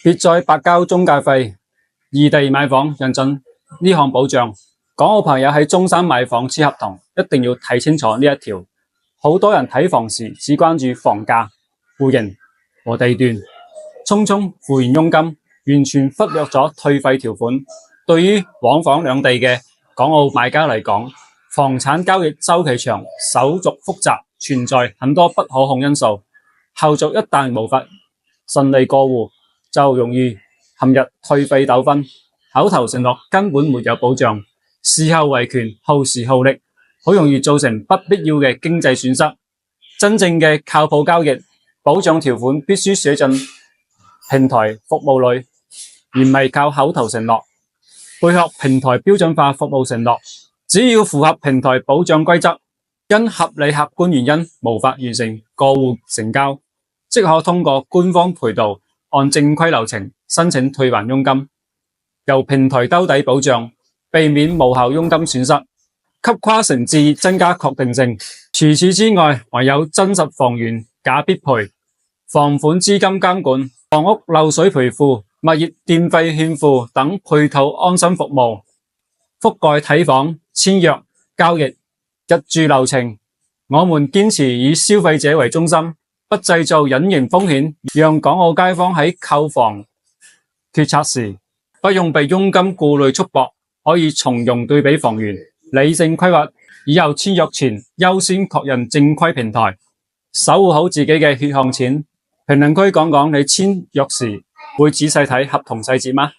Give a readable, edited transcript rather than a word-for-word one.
別再白交中介費，異地買房認準呢項保障。港澳朋友喺中山買房簽合同，一定要睇清楚呢一條。好多人睇房時只關注房價、戶型和地段，匆匆付完佣金，完全忽略咗退費條款。對於往返兩地嘅港澳買家嚟講，房產交易周期長，手續複雜，存在很多不可控因素。後續一旦無法順利過戶，就容易陷入退費糾紛。口頭承諾根本沒有保障，事後維權耗時耗力，好容易造成不必要嘅經濟損失。真正嘅靠譜交易，保障條款必須寫進平台服務裏，而唔係靠口頭承諾。配合平台標準化服務承諾，只要符合平台保障規則，因合理客觀原因無法完成過戶成交，即可通過官方渠道按正規流程申請退還佣金，由平台兜底保障，避免無效佣金損失，給跨城置業增加確定性。除此之外，還有真實房源假必賠、房款資金監管、房屋漏水賠付、物業電費欠付等配套安心服務，覆蓋睇房、簽約、交易、入住流程。我們堅持以消費者為中心，不製造隱形風險，讓港澳街坊喺購房決策時不用被佣金顧慮束縛，可以從容對比房源，理性規劃。以後簽約前優先確認正規平台，守護好自己嘅血汗錢。評論區講講你簽約時會仔細睇合同細節嗎？